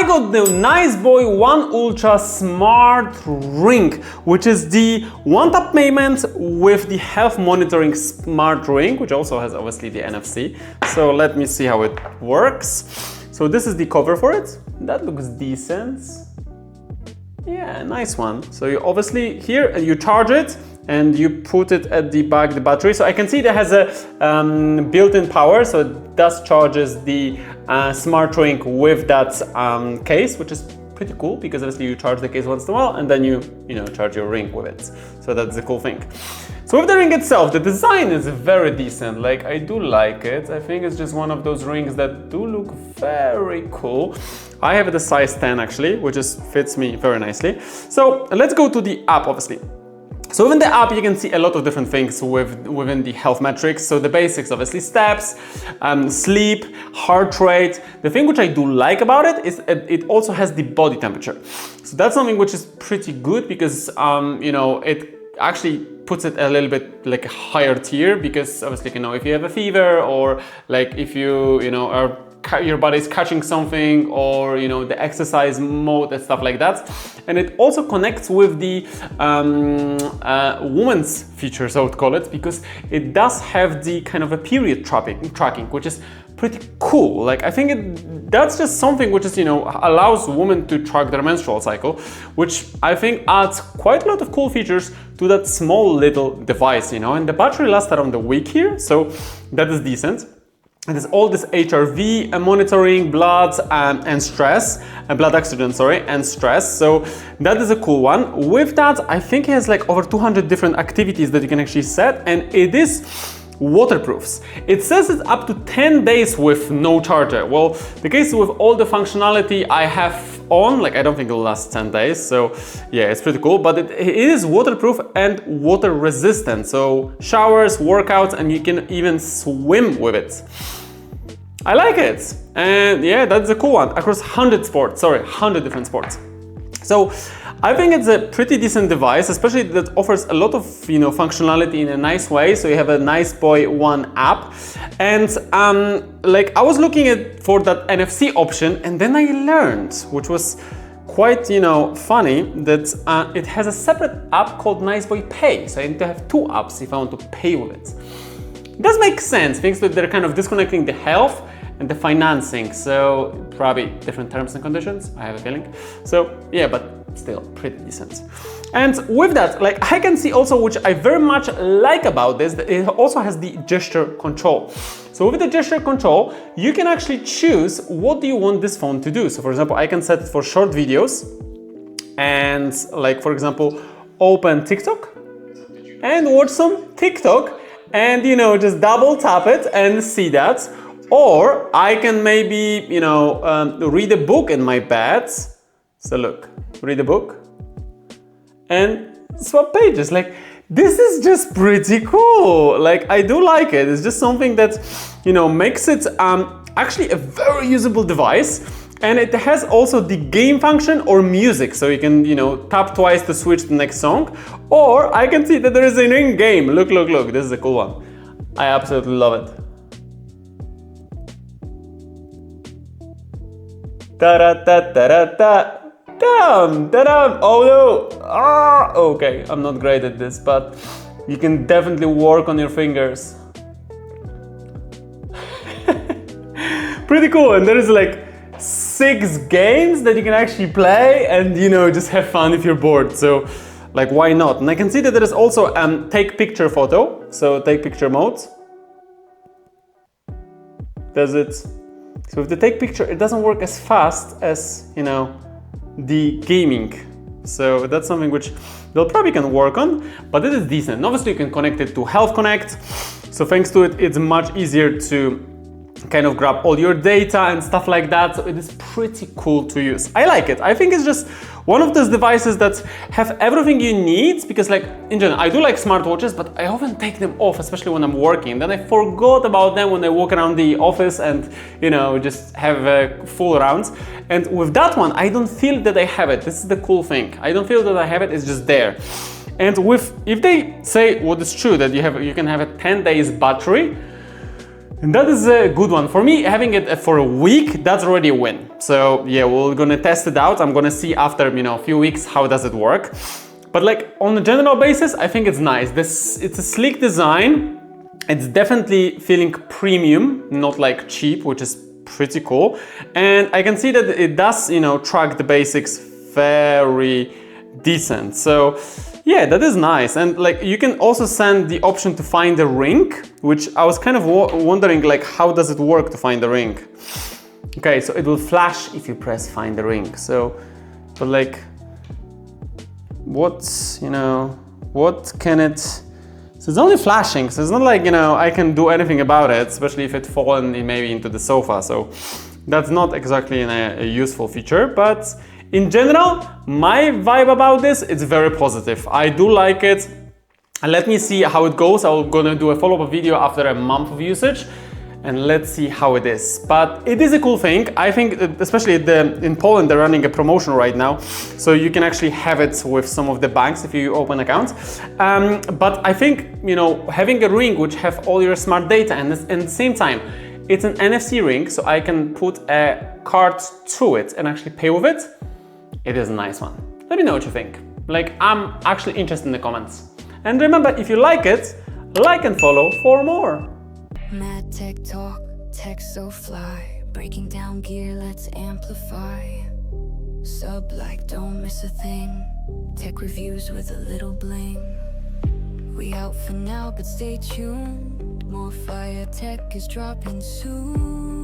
I got the Niceboy One Ultra Smart Ring, which is the one-tap payment with the health monitoring smart ring, which also has obviously the NFC. So let me see how it works. So this is the cover for it. That looks decent. Yeah, nice one. So you obviously here and you charge it and you put it at the back, the battery. So I can see that has a built-in power, so it does charges the smart ring with that case, which is pretty cool because obviously you charge the case once in a while and then you charge your ring with it. So that's the cool thing. So with the ring itself, the design is very decent. Like, I do like it. I think it's just one of those rings that do look very cool. I have it a size 10 actually, which just fits me very nicely. So let's go to the app, obviously. So within the app, you can see a lot of different things within the health metrics. So the basics, obviously, steps, sleep, heart rate. The thing which I do like about it is it also has the body temperature. So that's something which is pretty good because, it actually puts it a little bit like a higher tier because obviously, if you have a fever or like if your body's catching something or the exercise mode and stuff like that. And it also connects with the woman's features, I would call it, because it does have the kind of a period tracking, which is pretty cool. Like, I think that's just something which is allows women to track their menstrual cycle, which I think adds quite a lot of cool features to that small little device, and the battery lasts around a week here, so that is decent. It is all this HRV monitoring, blood and stress, blood oxygen, and stress. So that is a cool one. With that, I think it has like over 200 different activities that you can actually set, and it is waterproofs. It says it's up to 10 days with no charger. Well, the case with all the functionality I have on, like, I don't think it'll last 10 days. So yeah, it's pretty cool, but it is waterproof and water resistant. So showers, workouts, and you can even swim with it. I like it. And yeah, that's a cool one. Across 100 different sports. So I think it's a pretty decent device, especially that offers a lot of functionality in a nice way. So you have a Niceboy One app, and like I was looking for that NFC option, and then I learned, which was quite funny, that it has a separate app called Niceboy Pay. So I need to have two apps if I want to pay with it. It does make sense, thanks to they're kind of disconnecting the health and the financing, so probably different terms and conditions, I have a feeling. So yeah, but still pretty decent. And with that, like, I can see also, which I very much like about this, that it also has the gesture control. So with the gesture control, you can actually choose what do you want this phone to do. So for example, I can set it for short videos and, like, for example, open TikTok and watch some TikTok and just double tap it and see that. Or I can maybe read a book in my bed. So look, read a book and swap pages. Like, this is just pretty cool. Like, I do like it. It's just something that makes it actually a very usable device. And it has also the game function or music, so you can tap twice to switch to the next song. Or I can see that there is an in-game. Look, this is a cool one. I absolutely love it. Ta-da-ta-ta-ta-ta. Damn, ta-da. Oh no. Okay, I'm not great at this, but you can definitely work on your fingers. Pretty cool. And there is like 6 games that you can actually play and just have fun if you're bored. So like, why not? And I can see that there is also take picture photo. So take picture mode. Does it? So with the take picture, it doesn't work as fast as the gaming. So that's something which they'll probably can work on, but it is decent. And obviously you can connect it to Health Connect. So thanks to it, it's much easier to kind of grab all your data and stuff like that. So it is pretty cool to use. I like it. I think it's just one of those devices that have everything you need, because like in general, I do like smartwatches, but I often take them off, especially when I'm working. Then I forgot about them when I walk around the office and just have a full rounds. And with that one, I don't feel that I have it. This is the cool thing. I don't feel that I have it. It's just there. And if they say what is true, that you can have a 10 days battery, And that is a good one. For me, having it for a week, that's already a win. So yeah, we're gonna test it out. I'm gonna see after, a few weeks, how does it work. But like on a general basis, I think it's nice. It's a sleek design. It's definitely feeling premium, not like cheap, which is pretty cool. And I can see that it does, track the basics very decent. So yeah, that is nice. And like you can also send the option to find a ring, which I was kind of wondering, like, how does it work to find the ring? Okay, so it will flash if you press find the ring. So, but like, what can it, so it's only flashing. So it's not like, I can do anything about it, especially if it fallen maybe into the sofa. So that's not exactly a useful feature, but in general, my vibe about this, it's very positive. I do like it. Let me see how it goes. I'm gonna do a follow-up video after a month of usage, and let's see how it is. But it is a cool thing. I think, especially in Poland, they're running a promotion right now, so you can actually have it with some of the banks if you open accounts. But I think, having a ring which have all your smart data, and at the same time, it's an NFC ring, so I can put a card to it and actually pay with it. It is a nice one. Let me know what you think. Like, I'm actually interested in the comments. And remember, if you like it, like and follow for more. MadTechTalk, tech so fly. Breaking down gear, let's amplify. Sub like, don't miss a thing. Tech reviews with a little bling. We out for now, but stay tuned. More fire tech is dropping soon.